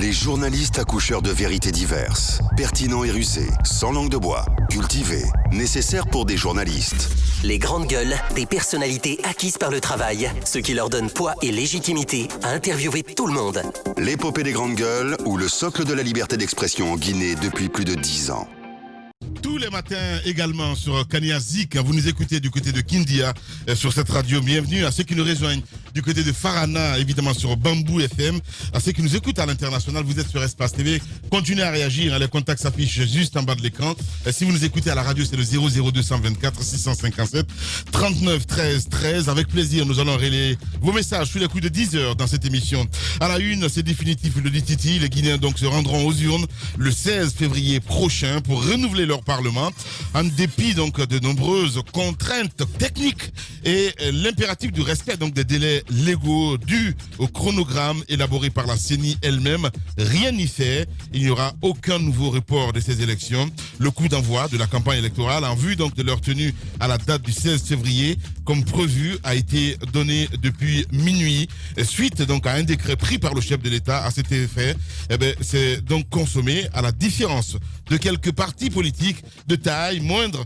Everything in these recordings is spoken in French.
Les journalistes accoucheurs de vérités diverses, pertinents et rusés, sans langue de bois, cultivés, nécessaires pour des journalistes. Les grandes gueules, des personnalités acquises par le travail, ce qui leur donne poids et légitimité à interviewer tout le monde. L'épopée des grandes gueules ou le socle de la liberté d'expression en Guinée depuis plus de 10 ans. Tous les matins également sur Kania Zik, vous nous écoutez du côté de Kindia sur cette radio. Bienvenue à ceux qui nous rejoignent du côté de Farana, évidemment sur Bamboo FM. À ceux qui nous écoutent à l'international, vous êtes sur Espace TV. Continuez à réagir, les contacts s'affichent juste en bas de l'écran. Si vous nous écoutez à la radio, c'est le 00224 657 39 13 13. Avec plaisir, nous allons relayer vos messages sous les coups de 10 heures dans cette émission. À la une, c'est définitif, le dit Titi. Les Guinéens donc se rendront aux urnes le 16 février prochain pour renouveler leur Parlement, en dépit donc de nombreuses contraintes techniques et l'impératif du respect donc des délais légaux dus au chronogramme élaboré par la CENI elle-même. Rien n'y fait. Il n'y aura aucun nouveau report de ces élections. Le coup d'envoi de la campagne électorale en vue donc de leur tenue à la date du 16 février, comme prévu, a été donné depuis minuit, suite donc à un décret pris par le chef de l'État à cet effet. C'est donc consommé à la différence de quelques partis politiques de taille moindre.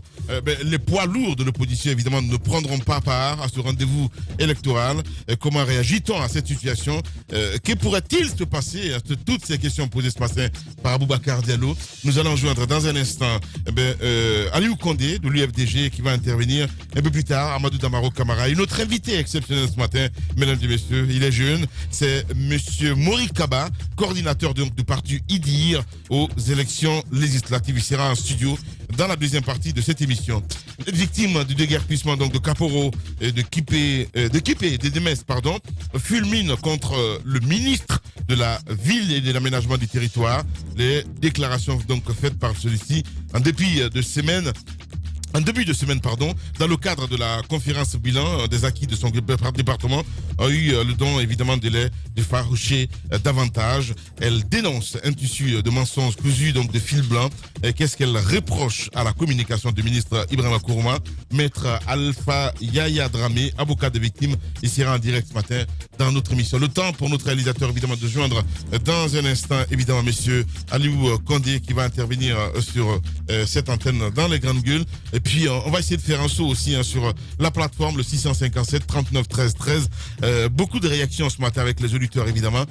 Les poids lourds de l'opposition, évidemment, ne prendront pas part à ce rendez-vous électoral. Comment réagit-on à cette situation? Que pourrait-il se passer? Toutes ces questions posées ce matin par Aboubacar Diallo. Nous allons joindre dans un instant Aliou Condé de l'UFDG qui va intervenir un peu plus tard. Amadou Damaro Camara, une autre invitée exceptionnelle ce matin, mesdames et messieurs, il est jeune, c'est monsieur Mori Kaba, coordinateur donc, du parti IDIR aux élections législatives. Il sera en studio dans la deuxième partie de cette émission. Victime du déguerpissement donc de Caporo et de Kipé, de Demes, pardon, fulmine contre le ministre de la Ville et de l'Aménagement du Territoire. Les déclarations donc faites par celui-ci en début de semaine, dans le cadre de la conférence bilan des acquis de son département, a eu le don évidemment de faroucher davantage. Elle dénonce un tissu de mensonges cousus donc de fil blanc. Qu'est-ce qu'elle reproche à la communication du ministre Ibrahima Kourouma? Maître Alpha Yaya Dramé, avocat de victimes, il sera en direct ce matin dans notre émission. Le temps pour notre réalisateur évidemment de joindre dans un instant évidemment monsieur Aliou Condé qui va intervenir sur cette antenne dans les grandes gueules. Et puis on va essayer de faire un saut aussi sur la plateforme, le 657 39 13 13. Beaucoup de réactions ce matin avec les auditeurs évidemment.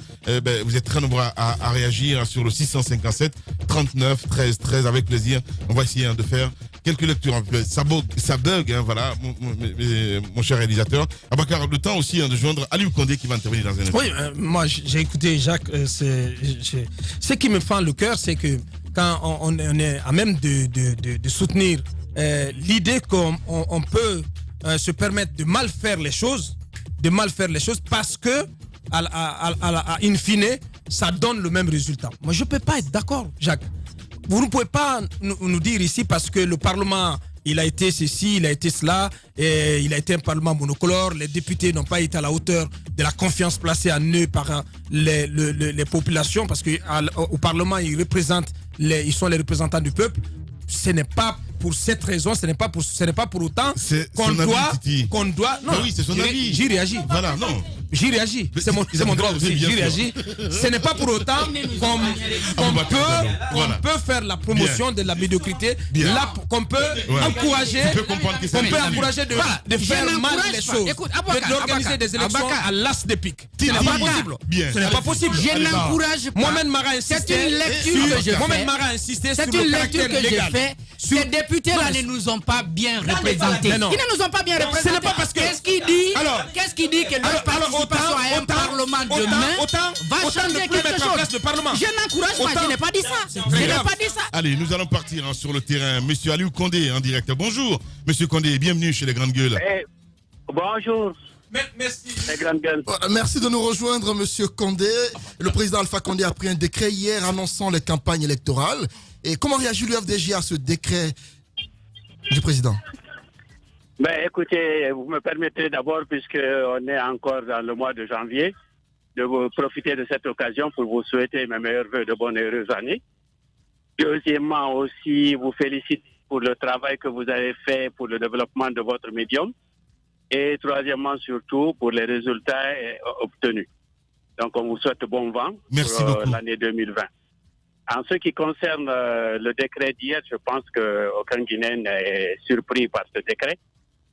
Vous êtes très nombreux à réagir sur le 657 39 13 13 avec plaisir. On va essayer de faire quelques lectures. Ça bug, voilà, mon cher réalisateur. Abakar, le temps aussi de joindre Aliou Condé qui va intervenir dans un instant. Oui, moi j'ai écouté Jacques. Ce qui me fend le cœur, c'est que quand on est à même de soutenir l'idée qu'on peut se permettre de mal faire les choses, parce que in fine, ça donne le même résultat. Moi, je ne peux pas être d'accord, Jacques. Vous ne pouvez pas nous dire ici parce que le Parlement, il a été ceci, il a été cela, et il a été un Parlement monocolore, les députés n'ont pas été à la hauteur de la confiance placée en eux par les populations, parce qu'au Parlement, ils sont les représentants du peuple. Ce n'est pas pour cette raison, ce n'est pas pour autant qu'on doit. Non, oui, c'est son avis. J'y réagis. Voilà, non. J'y réagis. C'est mon droit aussi. J'y réagis. Ce n'est pas pour autant qu'on peut faire la promotion de la médiocrité, qu'on peut encourager de faire mal les choses, d'organiser des élections à l'as de pique. Ce n'est pas possible. Ce n'est pas possible. Je n'encourage pas. Mohamed Mara a insisté. C'est une lecture que je fais. C'est une lecture que j'ai fait. Ces députés-là ne nous ont pas bien représentés. Ils ne nous ont pas bien représentés. Ce n'est pas parce que... Qu'est-ce qu'il dit que notre participation à un Parlement demain va changer quelque chose? Je n'encourage pas, je n'ai pas dit ça. Allez, nous allons partir sur le terrain. Monsieur Aliou Condé en direct. Bonjour, monsieur Condé, bienvenue chez les Grandes Gueules. Bonjour. Merci. Les Grandes Gueules. Merci de nous rejoindre, monsieur Condé. Le président Alpha Condé a pris un décret hier annonçant les campagnes électorales. Et comment réagit l'UFDG à ce décret du président? Écoutez, vous me permettez d'abord, puisqu'on est encore dans le mois de janvier, de vous profiter de cette occasion pour vous souhaiter mes meilleurs vœux de bonnes et heureuses années. Deuxièmement aussi, vous féliciter pour le travail que vous avez fait pour le développement de votre médium. Et troisièmement surtout, pour les résultats obtenus. Donc, on vous souhaite bon vent pour l'année 2020. En ce qui concerne le décret d'hier, je pense qu'aucun Guinéen n'est surpris par ce décret,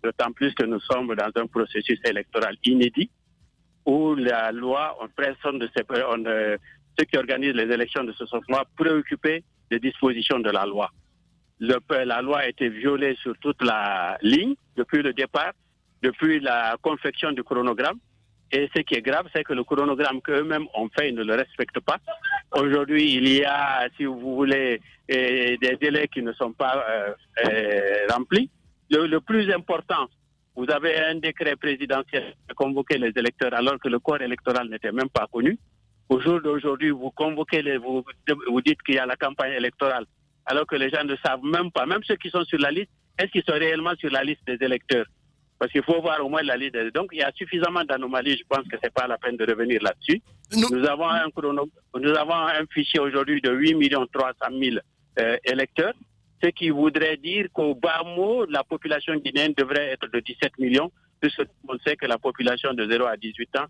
d'autant plus que nous sommes dans un processus électoral inédit où la loi, personne de ceux qui organisent les élections de ce soir préoccupés des dispositions de la loi. La loi a été violée sur toute la ligne depuis le départ, depuis la confection du chronogramme. Et ce qui est grave, c'est que le chronogramme qu'eux-mêmes ont fait, ils ne le respectent pas. Aujourd'hui, il y a, si vous voulez, des délais qui ne sont pas remplis. Le plus important, vous avez un décret présidentiel de convoquer les électeurs alors que le corps électoral n'était même pas connu. Au jour d'aujourd'hui, vous convoquez, vous dites qu'il y a la campagne électorale alors que les gens ne savent même pas, même ceux qui sont sur la liste, est-ce qu'ils sont réellement sur la liste des électeurs? Parce qu'il faut voir au moins la liste. Donc, il y a suffisamment d'anomalies. Je pense que ce n'est pas la peine de revenir là-dessus. Nous avons un fichier aujourd'hui de 8 300 000 électeurs, ce qui voudrait dire qu'au bas mot, la population guinéenne devrait être de 17 millions, puisqu'on sait que la population de 0 à 18 ans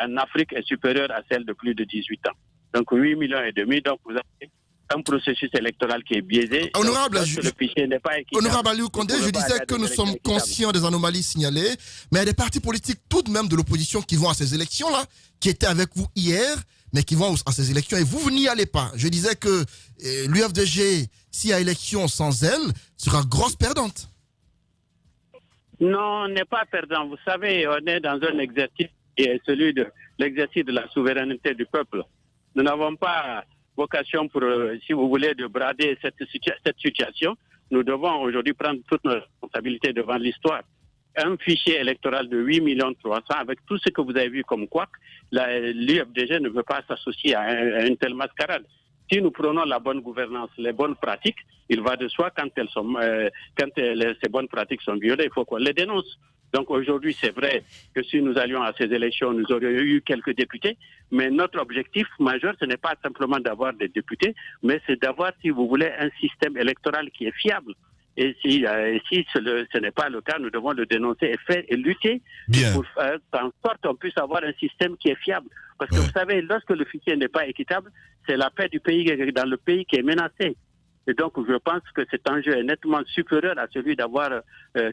en Afrique est supérieure à celle de plus de 18 ans. Donc, 8 millions et demi. Donc, vous avez un processus électoral qui est biaisé. Honorable, le fichier n'est pas équitable. Honorable Aliou Condé, je disais que nous sommes conscients des anomalies signalées, mais il y a des partis politiques tout de même de l'opposition qui vont à ces élections-là, qui étaient avec vous hier, mais qui vont à ces élections, et vous n'y allez pas. Je disais que l'UFDG, s'il y a élection sans elle, sera grosse perdante. Non, on n'est pas perdant. Vous savez, on est dans un exercice qui est celui de l'exercice de la souveraineté du peuple. Nous n'avons pas vocation pour, si vous voulez, de brader cette situation. Nous devons aujourd'hui prendre toutes nos responsabilités devant l'histoire. Un fichier électoral de 8 300 000, avec tout ce que vous avez vu comme quoi, l'UFDG ne veut pas s'associer à une telle mascarade. Si nous prenons la bonne gouvernance, les bonnes pratiques, il va de soi quand ces bonnes pratiques sont violées, il faut qu'on les dénonce. Donc aujourd'hui, c'est vrai que si nous allions à ces élections, nous aurions eu quelques députés, mais notre objectif majeur, ce n'est pas simplement d'avoir des députés, mais c'est d'avoir, si vous voulez, un système électoral qui est fiable. Et si ce n'est pas le cas, nous devons le dénoncer et lutter pour faire en sorte qu'on puisse avoir un système qui est fiable. Parce que vous savez, lorsque le fichier n'est pas équitable, c'est la paix du pays dans le pays qui est menacée. Et donc, je pense que cet enjeu est nettement supérieur à celui d'avoir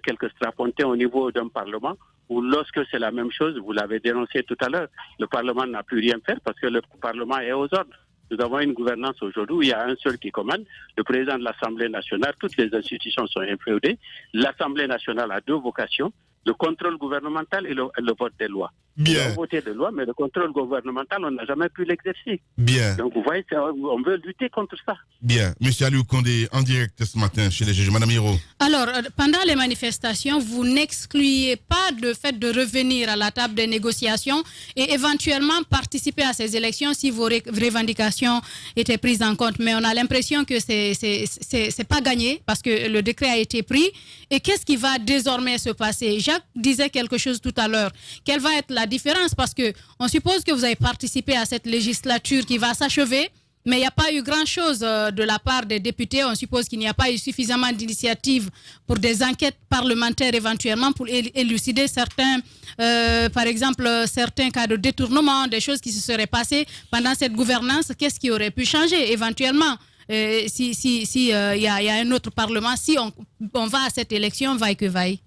quelques strapontins au niveau d'un Parlement, où lorsque c'est la même chose, vous l'avez dénoncé tout à l'heure, le Parlement n'a plus rien fait parce que le Parlement est aux ordres. Nous avons une gouvernance aujourd'hui où il y a un seul qui commande, le président de l'Assemblée nationale, toutes les institutions sont inféodées. L'Assemblée nationale a deux vocations, le contrôle gouvernemental et le vote des lois. Bien. On a voté des lois, mais le contrôle gouvernemental, on n'a jamais pu l'exercer. Bien. Donc vous voyez, on veut lutter contre ça. Bien. Monsieur Aliou Condé, en direct ce matin chez les juges. Madame Hiro. Alors, pendant les manifestations, vous n'excluez pas le fait de revenir à la table des négociations et éventuellement participer à ces élections si vos revendications étaient prises en compte. Mais on a l'impression que c'est pas gagné parce que le décret a été pris. Et qu'est-ce qui va désormais se passer? Jacques disait quelque chose tout à l'heure. Quelle va être la différence? Parce que on suppose que vous avez participé à cette législature qui va s'achever, mais il n'y a pas eu grand-chose de la part des députés. On suppose qu'il n'y a pas eu suffisamment d'initiatives pour des enquêtes parlementaires éventuellement pour élucider certains, par exemple, certains cas de détournement, des choses qui se seraient passées pendant cette gouvernance. Qu'est-ce qui aurait pu changer éventuellement si y a un autre parlement, si on va à cette élection, vaille que vaille?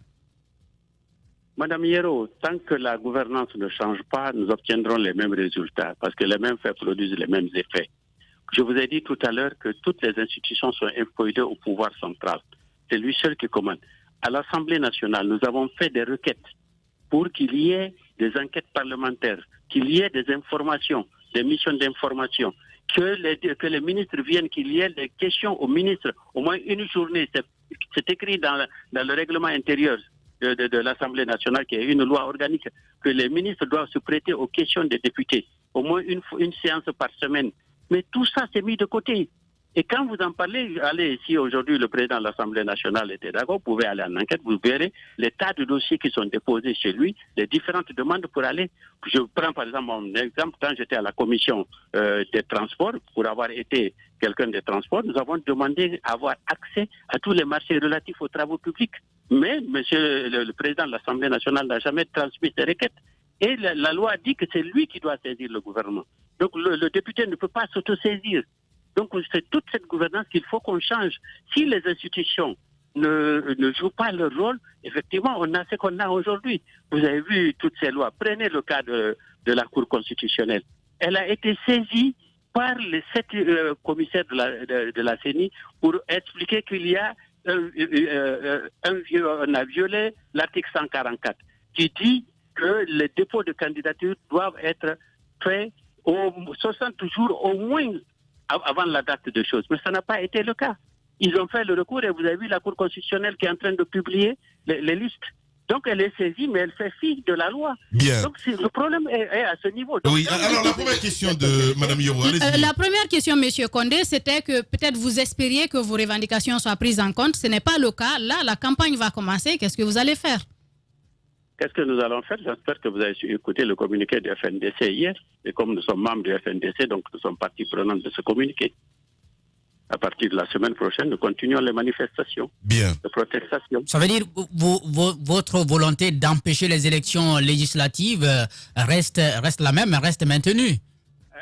Madame Hiro, tant que la gouvernance ne change pas, nous obtiendrons les mêmes résultats parce que les mêmes faits produisent les mêmes effets. Je vous ai dit tout à l'heure que toutes les institutions sont inféodées au pouvoir central. C'est lui seul qui commande. À l'Assemblée nationale, nous avons fait des requêtes pour qu'il y ait des enquêtes parlementaires, qu'il y ait des informations, des missions d'information, que les ministres viennent, qu'il y ait des questions aux ministres, au moins une journée. C'est écrit dans le règlement intérieur de l'Assemblée nationale, qui est une loi organique, que les ministres doivent se prêter aux questions des députés, au moins une séance par semaine. Mais tout ça, c'est mis de côté. Et quand vous en parlez, allez, si aujourd'hui le président de l'Assemblée nationale était d'accord, vous pouvez aller en enquête, vous verrez les tas de dossiers qui sont déposés chez lui, les différentes demandes pour aller. Je prends par exemple mon exemple, quand j'étais à la commission des transports, pour avoir été quelqu'un des transports, nous avons demandé à avoir accès à tous les marchés relatifs aux travaux publics. Mais monsieur le président de l'Assemblée nationale n'a jamais transmis ces requêtes. Et la loi dit que c'est lui qui doit saisir le gouvernement. Donc le député ne peut pas s'autosaisir. Donc c'est toute cette gouvernance qu'il faut qu'on change. Si les institutions ne jouent pas leur rôle, effectivement, on a ce qu'on a aujourd'hui. Vous avez vu toutes ces lois. Prenez le cas de la Cour constitutionnelle. Elle a été saisie par les 7 commissaires de la CENI pour expliquer qu'il y a on a violé l'article 144 qui dit que les dépôts de candidature doivent être faits 60 jours au moins avant la date de choses. Mais ça n'a pas été le cas. Ils ont fait le recours et vous avez vu la Cour constitutionnelle qui est en train de publier les listes. Donc elle est saisie, mais elle fait fi de la loi. Bien. Donc le problème est à ce niveau. Donc, oui, alors la première question de Mme Yoro, allez-y. La première question, M. Condé, c'était que peut-être vous espériez que vos revendications soient prises en compte. Ce n'est pas le cas. Là, la campagne va commencer. Qu'est-ce que vous allez faire? Qu'est-ce que nous allons faire? J'espère que vous avez écouté le communiqué du FNDC hier. Et comme nous sommes membres du FNDC, donc nous sommes partie prenante de ce communiqué. À partir de la semaine prochaine, nous continuons les manifestations de protestation. Ça veut dire que votre volonté d'empêcher les élections législatives reste la même, reste maintenue?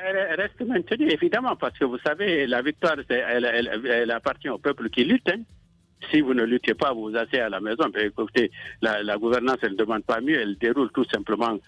Elle reste maintenue, évidemment, parce que vous savez, la victoire, elle appartient au peuple qui lutte. Hein. Si vous ne luttez pas, vous vous asseyez à la maison. Mais écoutez, la gouvernance, elle ne demande pas mieux, elle déroule tout simplement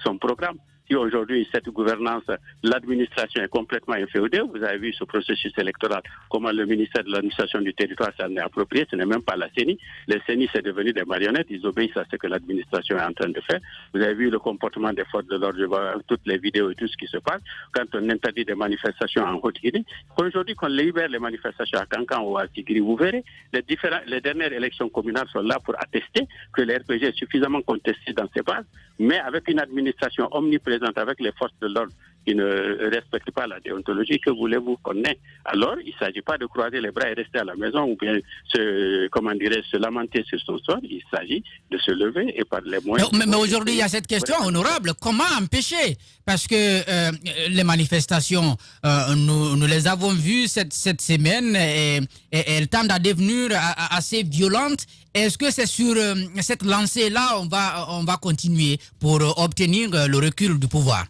son programme. Si aujourd'hui, cette gouvernance, l'administration est complètement inféodée, vous avez vu ce processus électoral, comment le ministère de l'administration du territoire s'en est approprié, ce n'est même pas la CENI. Les CENI, c'est devenu des marionnettes, ils obéissent à ce que l'administration est en train de faire. Vous avez vu le comportement des forces de l'ordre, toutes les vidéos et tout ce qui se passe, quand on interdit des manifestations en Haute-Guinée. Aujourd'hui, qu'on libère les manifestations à Cancan ou à Tigri, vous verrez, les dernières élections communales sont là pour attester que le RPG est suffisamment contesté dans ses bases, mais avec une administration omniprésente, avec les forces de l'ordre qui ne respectent pas la déontologie, que voulez-vous qu'on ait? Alors, il ne s'agit pas de croiser les bras et rester à la maison ou bien se lamenter sur son sort. Il s'agit de se lever et par les moyens... Mais aujourd'hui, il y a cette question honorable. Comment empêcher? Parce que les manifestations, nous les avons vues cette semaine et elles tendent à devenir assez violentes. Est-ce que c'est sur cette lancée-là on va continuer pour obtenir le recul du pouvoir?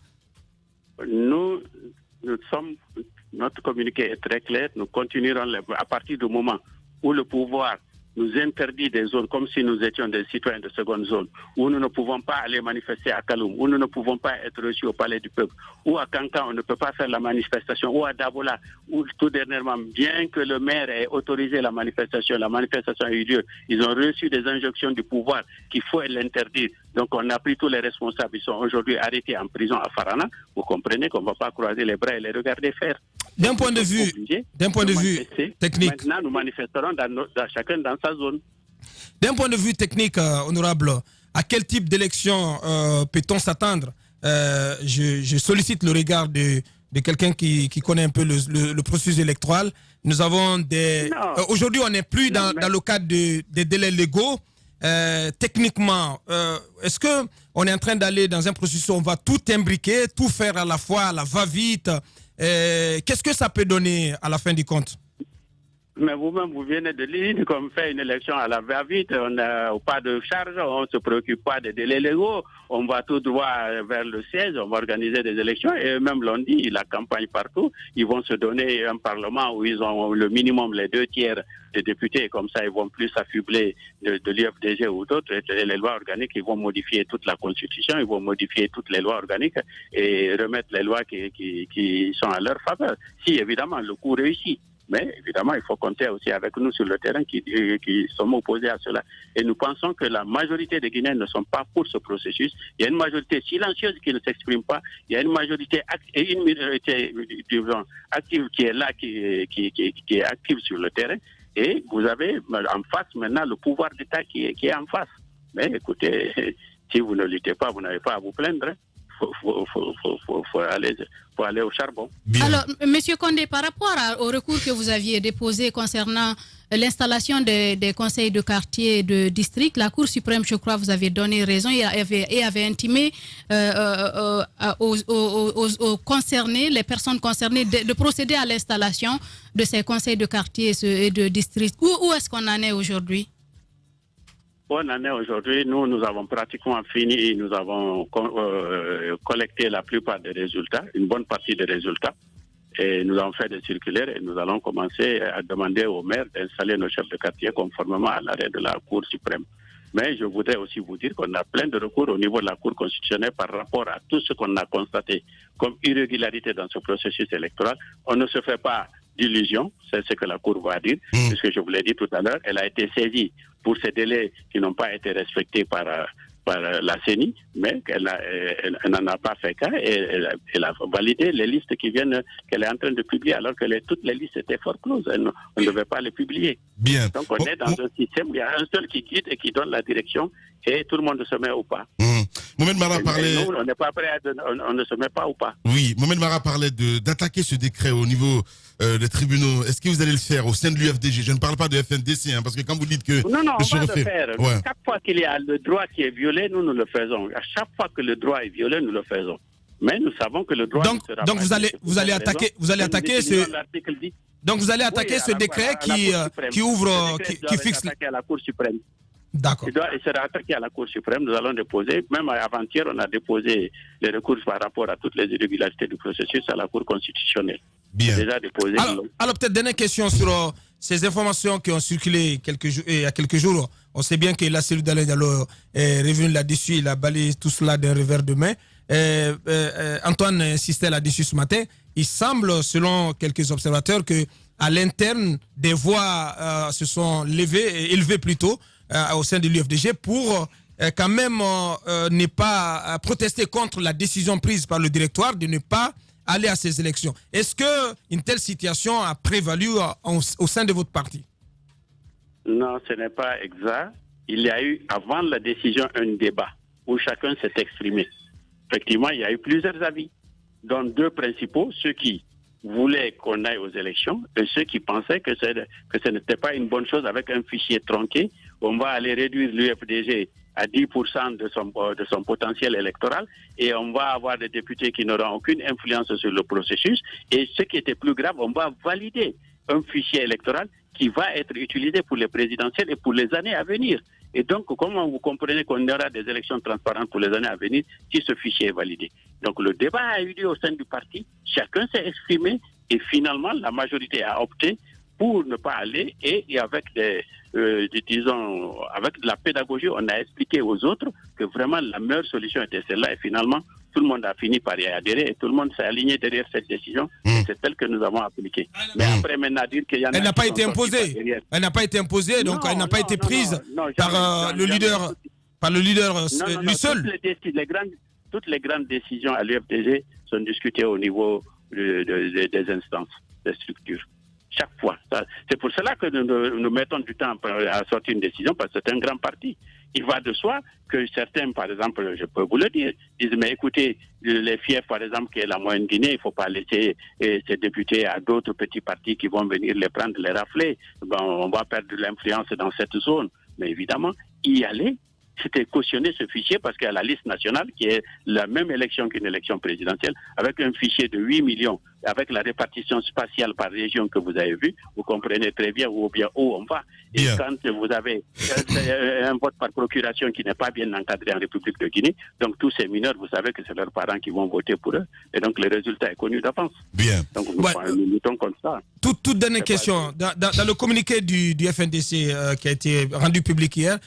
Notre communiqué est très clair. Nous continuerons à partir du moment où le pouvoir nous interdit des zones comme si nous étions des citoyens de seconde zone, où nous ne pouvons pas aller manifester à Kaloum, où nous ne pouvons pas être reçus au Palais du Peuple, ou à Cancan, on ne peut pas faire la manifestation, ou à Dabola, où tout dernièrement, bien que le maire ait autorisé la manifestation a eu lieu, ils ont reçu des injonctions du pouvoir qu'il faut l'interdire. Donc on a pris tous les responsables, ils sont aujourd'hui arrêtés en prison à Farana. Vous comprenez qu'on ne va pas croiser les bras et les regarder faire. D'un point de vue technique. Maintenant, nous manifesterons chacun dans sa zone. D'un point de vue technique, honorable, à quel type d'élection peut-on s'attendre? Je sollicite le regard de quelqu'un qui connaît un peu le processus électoral. Nous avons aujourd'hui, on n'est plus dans le cadre des délais légaux. Techniquement, est-ce qu'on est en train d'aller dans un processus où on va tout imbriquer, tout faire à la fois, à la va-vite? Qu'est-ce que ça peut donner à la fin du compte? Mais vous-même, vous venez de dire qu'on fait une élection à la va-vite, on n'a pas de charge, on ne se préoccupe pas des délais légaux, on va tout droit vers le siège, on va organiser des élections, et eux-mêmes l'ont dit, la campagne partout, ils vont se donner un parlement où ils ont le minimum, les 2/3 des députés, comme ça ils vont plus s'affubler de l'UFDG ou d'autres, les lois organiques, ils vont modifier toute la constitution, ils vont modifier toutes les lois organiques et remettre les lois qui sont à leur faveur. Si évidemment le coup réussit. Mais évidemment, il faut compter aussi avec nous sur le terrain qui sommes opposés à cela. Et nous pensons que la majorité des Guinéens ne sont pas pour ce processus. Il y a une majorité silencieuse qui ne s'exprime pas. Il y a une majorité et une minorité active qui est là, qui est active sur le terrain. Et vous avez en face maintenant le pouvoir d'État qui est en face. Mais écoutez, si vous ne luttez pas, vous n'avez pas à vous plaindre. Faut aller au charbon. Bien. Alors, M. Condé, par rapport au recours que vous aviez déposé concernant l'installation des conseils de quartier et de district, la Cour suprême, je crois, vous avez donné raison et avait intimé aux concernés, les personnes concernées, de procéder à l'installation de ces conseils de quartier et de district. Où est-ce qu'on en est aujourd'hui? on en est aujourd'hui. Nous avons pratiquement fini. Nous avons collecté la plupart des résultats, une bonne partie des résultats. Et nous avons fait des circulaires et nous allons commencer à demander aux maires d'installer nos chefs de quartier conformément à l'arrêt de la Cour suprême. Mais je voudrais aussi vous dire qu'on a plein de recours au niveau de la Cour constitutionnelle par rapport à tout ce qu'on a constaté comme irrégularité dans ce processus électoral. On ne se fait pas d'illusions, c'est ce que la Cour va dire, puisque je vous l'ai dit tout à l'heure, elle a été saisie pour ces délais qui n'ont pas été respectés par la CENI, mais elle n'en a pas fait cas et elle a validé les listes qu'elle est en train de publier, alors que toutes les listes étaient fort closes. On ne devait pas les publier. Bien. Donc on est dans un système où il y a un seul qui guide et qui donne la direction et tout le monde se met au pas. Mohamed Mara parlait... Nous, on n'est pas prêt on ne se met pas au pas. Oui, Mohamed Mara parlait d'attaquer ce décret au niveau des tribunaux. Est-ce que vous allez le faire au sein de l'UFDG? Je ne parle pas de FNDC, parce que quand vous dites que... Non, on va le faire. Ouais. Chaque fois qu'il y a le droit qui est violé, nous le faisons. À chaque fois que le droit est violé, nous le faisons. Mais nous savons que le droit ne sera donc pas... Vous allez attaquer ce... Donc vous allez attaquer ce décret qui ouvre... qui fixe... à la Cour suprême. D'accord. Il sera attaqué à la Cour suprême. Nous allons déposer, même avant-hier, on a déposé les recours par rapport à toutes les irrégularités du processus à la Cour constitutionnelle. Bien. Déjà déposé. Alors peut-être dernière question sur ces informations qui ont circulé il y a quelques jours. On sait bien que la cellule d'Alain Diallo est revenue là-dessus. Il a balayé tout cela d'un revers de main. Antoine insistait là-dessus ce matin. Il semble, selon quelques observateurs, que à l'interne, des voix se sont élevées plutôt au sein de l'UFDG pour quand même ne pas protester contre la décision prise par le directoire de ne pas aller à ces élections. Est-ce qu'une telle situation a prévalu au sein de votre parti? Non, ce n'est pas exact. Il y a eu, avant la décision, un débat où chacun s'est exprimé. Effectivement, il y a eu plusieurs avis, dont deux principaux, ceux qui voulaient qu'on aille aux élections et ceux qui pensaient que ce n'était pas une bonne chose avec un fichier tronqué. On va aller réduire l'UFDG à 10% de son potentiel électoral et on va avoir des députés qui n'auront aucune influence sur le processus. Et ce qui était plus grave, on va valider un fichier électoral qui va être utilisé pour les présidentielles et pour les années à venir. Et donc, comment vous comprenez qu'on aura des élections transparentes pour les années à venir si ce fichier est validé? Donc, le débat a eu lieu au sein du parti, chacun s'est exprimé et finalement, la majorité a opté pour ne pas aller et avec avec de la pédagogie, on a expliqué aux autres que vraiment la meilleure solution était celle-là et finalement, tout le monde a fini par y adhérer et tout le monde s'est aligné derrière cette décision. C'est celle que nous avons appliquée. Mais après, maintenant, dire qu'il y en a... Elle n'a pas été imposée. Elle n'a pas été imposée, donc elle n'a pas été prise par le leader lui seul. Toutes les grandes décisions à l'UFDG sont discutées au niveau des instances, des structures. Chaque fois. C'est pour cela que nous mettons du temps à sortir une décision, parce que c'est un grand parti. Il va de soi que certains, par exemple, je peux vous le dire, disent, mais écoutez, les fiefs, par exemple, qui est la Moyenne-Guinée, il ne faut pas laisser ces députés à d'autres petits partis qui vont venir les prendre, les rafler. On va perdre de l'influence dans cette zone. Mais évidemment, y aller, c'était cautionner ce fichier parce qu'il y a la liste nationale qui est la même élection qu'une élection présidentielle, avec un fichier de 8 millions, avec la répartition spatiale par région que vous avez vu, vous comprenez très bien où on va. Et quand vous avez un vote par procuration qui n'est pas bien encadré en République de Guinée, donc tous ces mineurs, vous savez que c'est leurs parents qui vont voter pour eux. Et donc le résultat est connu d'avance. Bien. Donc nous luttons contre ça. Toute dernière question. Dans le communiqué du FNDC qui a été rendu public hier,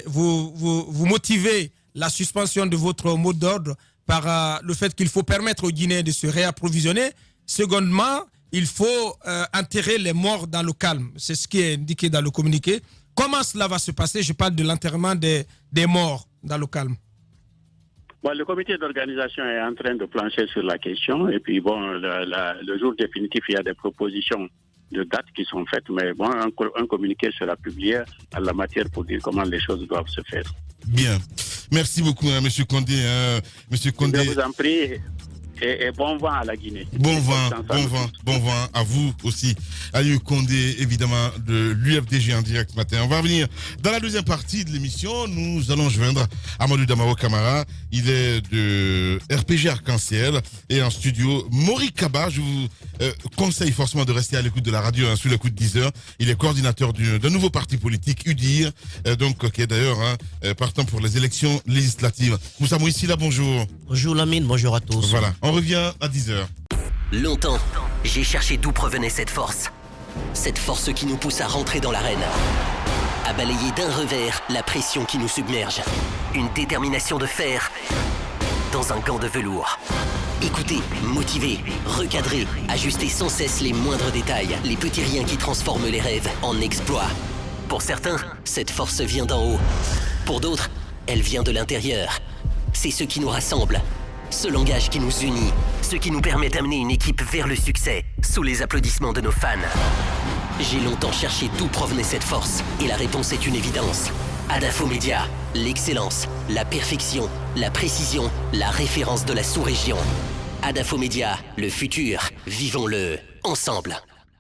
vous motivez la suspension de votre mot d'ordre par le fait qu'il faut permettre aux Guinéens de se réapprovisionner. Secondement, il faut enterrer les morts dans le calme. C'est ce qui est indiqué dans le communiqué. Comment cela va se passer? Je parle de l'enterrement des morts dans le calme. Le comité d'organisation est en train de plancher sur la question. Et puis, le jour définitif, il y a des propositions de dates qui sont faites, mais un communiqué sera publié à la matière pour dire comment les choses doivent se faire. Bien. Merci beaucoup, Monsieur Condé. Monsieur Condé. Je vous en prie. et bon vent à la Guinée. Bon vent à vous aussi. Aliou Condé, évidemment, de l'UFDG en direct ce matin. On va revenir dans la deuxième partie de l'émission. Nous allons joindre Amadou Damaro Camara. Il est de RPG Arc-en-Ciel et en studio. Maury Kaba, je vous conseille forcément de rester à l'écoute de la radio sous le coup de 10 heures. Il est coordinateur d'un nouveau parti politique, UDIR, donc qui est d'ailleurs partant pour les élections législatives. Moussa Mouissila, bonjour. Bonjour Lamine, bonjour à tous. Voilà, on revient à 10h. Longtemps, j'ai cherché d'où provenait cette force. Cette force qui nous pousse à rentrer dans l'arène. À balayer d'un revers la pression qui nous submerge. Une détermination de fer dans un gant de velours. Écouter, motiver, recadrer, ajuster sans cesse les moindres détails, les petits riens qui transforment les rêves en exploits. Pour certains, cette force vient d'en haut. Pour d'autres, elle vient de l'intérieur. C'est ce qui nous rassemble. Ce langage qui nous unit, ce qui nous permet d'amener une équipe vers le succès, sous les applaudissements de nos fans. J'ai longtemps cherché d'où provenait cette force, et la réponse est une évidence. Adafo Média, l'excellence, la perfection, la précision, la référence de la sous-région. Adafo Média, le futur, vivons-le ensemble.